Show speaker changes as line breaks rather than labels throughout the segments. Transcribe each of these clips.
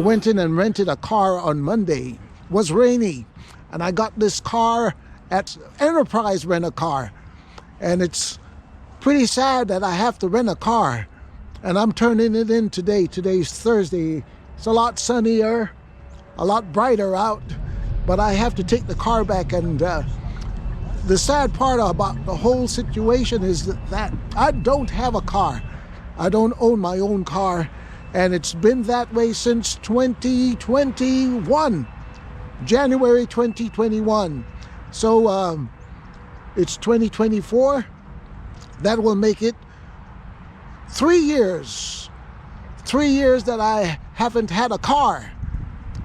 went in and rented a car on Monday. It was rainy, and I got this car at Enterprise Rent-A-Car, and it's pretty sad that I have to rent a car, and I'm turning it in today. Today's Thursday. It's a lot sunnier, a lot brighter out, but I have to take the car back. And the sad part about the whole situation is that I don't have a car. I don't own my own car, and it's been that way since 2021, January 2021. So it's 2024. That will make it 3 years. 3 years that I haven't had a car.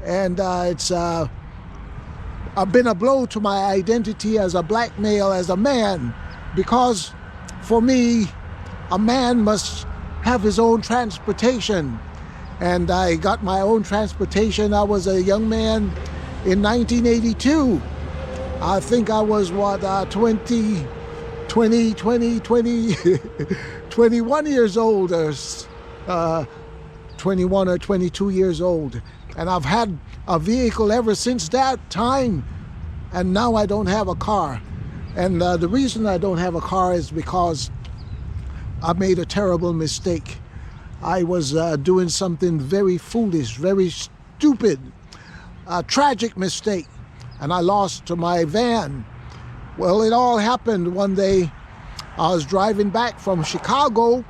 And it's been a blow to my identity as a black male, as a man, because for me, a man must have his own transportation. And I got my own transportation. I was a young man in 1982. I think I was 21 years old, or 21 or 22 years old. And I've had a vehicle ever since that time, and now I don't have a car. And the reason I don't have a car is because I made a terrible mistake. I was doing something very foolish, very stupid, a tragic mistake, and I lost my van. Well, it all happened one day. I was driving back from Chicago,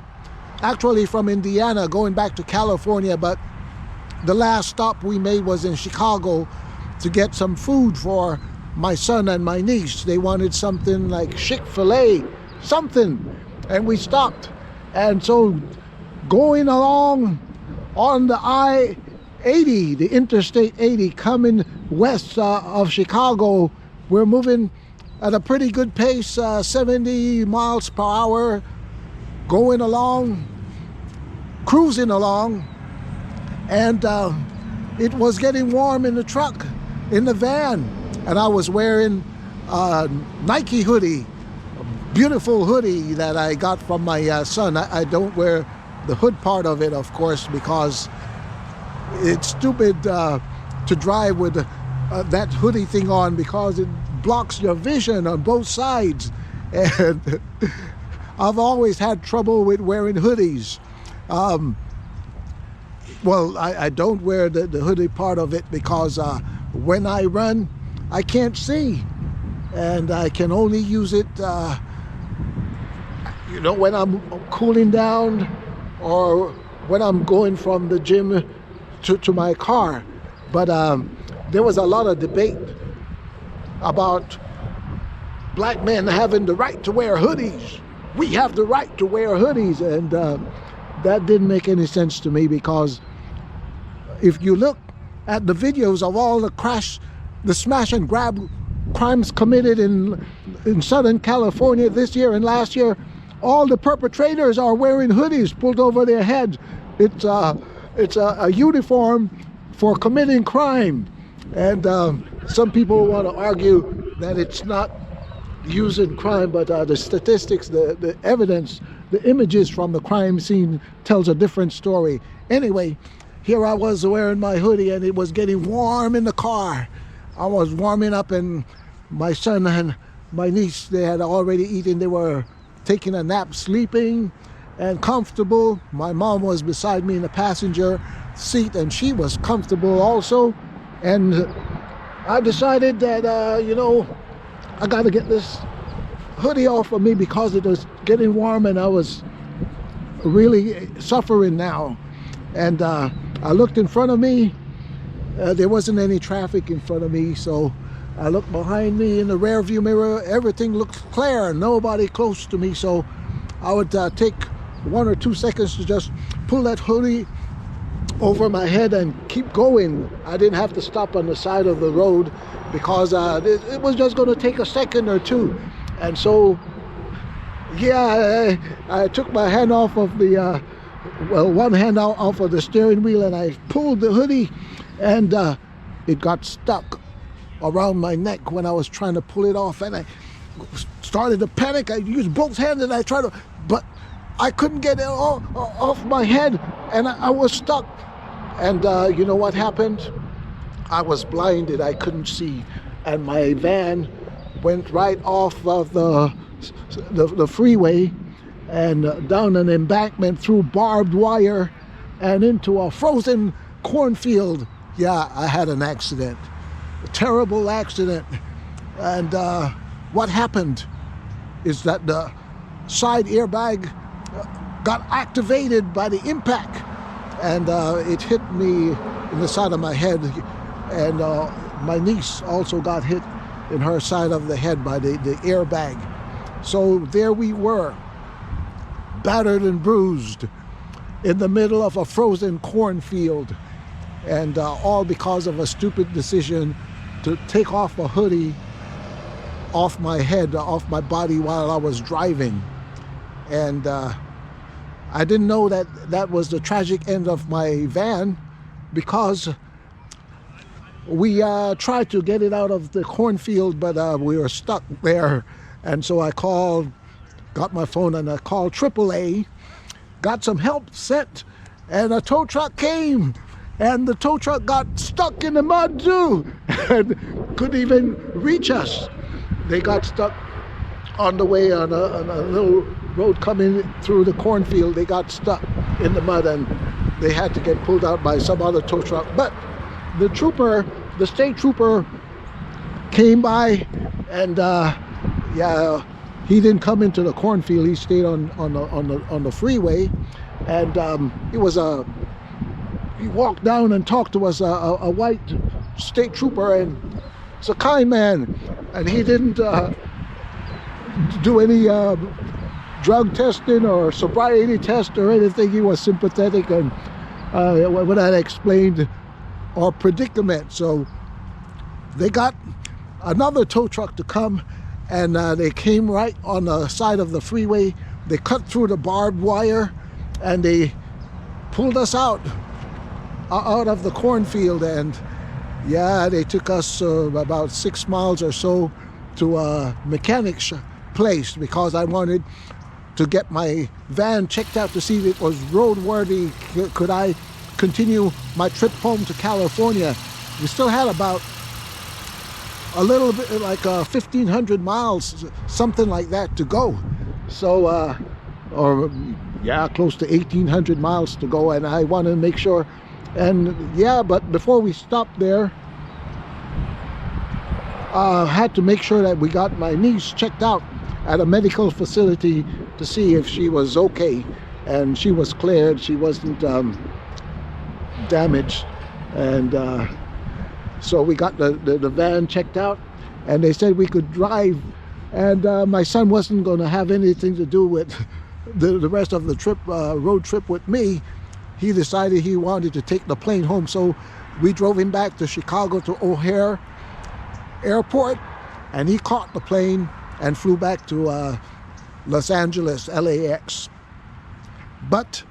actually from Indiana, going back to California, but the last stop we made was in Chicago to get some food for my son and my niece. They wanted something like Chick-fil-A, something, and we stopped. And so going along on the I-80, the Interstate 80, coming west of Chicago, we're moving at a pretty good pace, 70 miles per hour, going along, cruising along, and it was getting warm in the truck, in the van, and I was wearing a Nike hoodie, a beautiful hoodie that I got from my son. I don't wear the hood part of it, of course, because it's stupid to drive with that hoodie thing on, because it blocks your vision on both sides, and I've always had trouble with wearing hoodies. Well, I don't wear the hoodie part of it because when I run, I can't see, and I can only use it when I'm cooling down, or when I'm going from the gym to my car. But there was a lot of debate about black men having the right to wear hoodies. We have the right to wear hoodies, and that didn't make any sense to me, because if you look at the videos of all the smash and grab crimes committed in Southern California this year and last year, all the perpetrators are wearing hoodies pulled over their heads. It's a uniform for committing crime. And some people want to argue that it's not used in crime, but the statistics, the evidence, the images from the crime scene tells a different story. Anyway, here I was wearing my hoodie, and it was getting warm in the car. I was warming up, and my son and my niece, they had already eaten. They were taking a nap, sleeping and comfortable. My mom was beside me in the passenger seat, and she was comfortable also. And I decided that, I got to get this hoodie off of me, because it was getting warm and I was really suffering now. And I looked in front of me. There wasn't any traffic in front of me, so I looked behind me in the rear view mirror. Everything looked clear, nobody close to me, so I would take 1 or 2 seconds to just pull that hoodie over my head and keep going. I didn't have to stop on the side of the road, because it was just going to take a second or two. And so, yeah, I took my hand off of the, one hand off of the steering wheel, and I pulled the hoodie, and it got stuck around my neck when I was trying to pull it off, and I started to panic. I used both hands, and I tried but I couldn't get it off my head, and I was stuck. And you know what happened? I was blinded, I couldn't see, and my van went right off of the freeway and down an embankment through barbed wire and into a frozen cornfield. Yeah, I had an accident, a terrible accident. And what happened is that the side airbag got activated by the impact, and it hit me in the side of my head, and my niece also got hit in her side of the head by the airbag. So there we were, battered and bruised in the middle of a frozen cornfield, and all because of a stupid decision to take off a hoodie off my head, off my body while I was driving. And I didn't know that that was the tragic end of my van, because we tried to get it out of the cornfield, but we were stuck there. And so I got my phone and I called AAA, got some help sent, and a tow truck came. And the tow truck got stuck in the mud too and couldn't even reach us. They got stuck on the way on a little road coming through the cornfield. They got stuck in the mud and they had to get pulled out by some other tow truck. But the state trooper came by, and yeah, he didn't come into the cornfield. He stayed on the freeway, and he walked down and talked to us, a white state trooper, and he's a kind man, and he didn't do any drug testing or sobriety test or anything. He was sympathetic, and when I explained our predicament, so they got another tow truck to come, and they came right on the side of the freeway. They cut through the barbed wire, and they pulled us out of the cornfield. And yeah, they took us about 6 miles or so to a mechanic's place, because I wanted to get my van checked out to see if it was roadworthy. Could I continue my trip home to California? We still had about a little bit, like 1,500 miles, something like that, to go. So, or yeah, close to 1,800 miles to go, and I wanted to make sure. And yeah, but before we stopped there, I had to make sure that we got my niece checked out at a medical facility to see if she was okay, and she was cleared. She wasn't damaged, and so we got the van checked out, and they said we could drive. And my son wasn't going to have anything to do with the rest of the trip, road trip with me. He decided he wanted to take the plane home, so we drove him back to Chicago, to O'Hare Airport, and he caught the plane and flew back to Los Angeles, LAX. But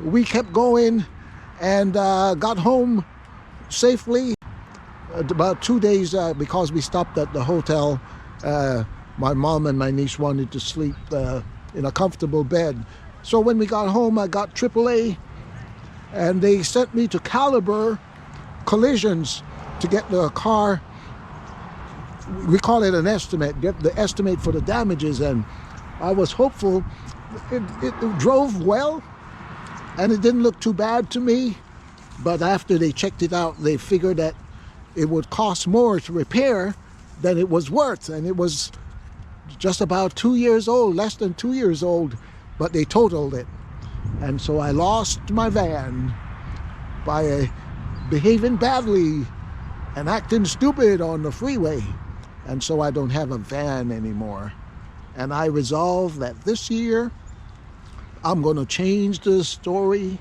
we kept going and got home safely. About 2 days, because we stopped at the hotel. My mom and my niece wanted to sleep in a comfortable bed. So when we got home, I got AAA, and they sent me to Caliber Collisions to get the car. We call it an estimate, get the estimate for the damages, and I was hopeful. It drove well, and it didn't look too bad to me. But after they checked it out, they figured that it would cost more to repair than it was worth, and it was just about 2 years old, less than 2 years old, but they totaled it. And so I lost my van by behaving badly and acting stupid on the freeway. And so I don't have a van anymore. And I resolved that this year I'm going to change the story,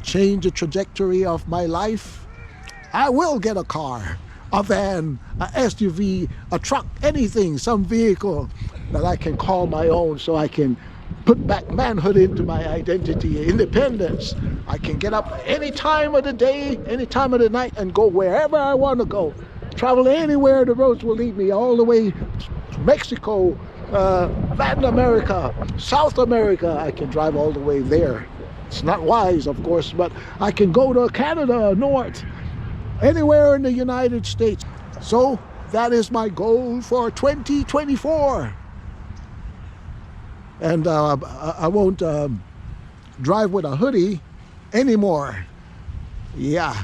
change the trajectory of my life. I will get a car, a van, a SUV, a truck, anything, some vehicle that I can call my own, so I can put back manhood into my identity, independence. I can get up any time of the day, any time of the night, and go wherever I want to go. Travel anywhere the roads will lead me, all the way to Mexico, Latin America, South America. I can drive all the way there. It's not wise, of course, but I can go to Canada, north, anywhere in the United States. So that is my goal for 2024. And I won't drive with a hoodie anymore. Yeah.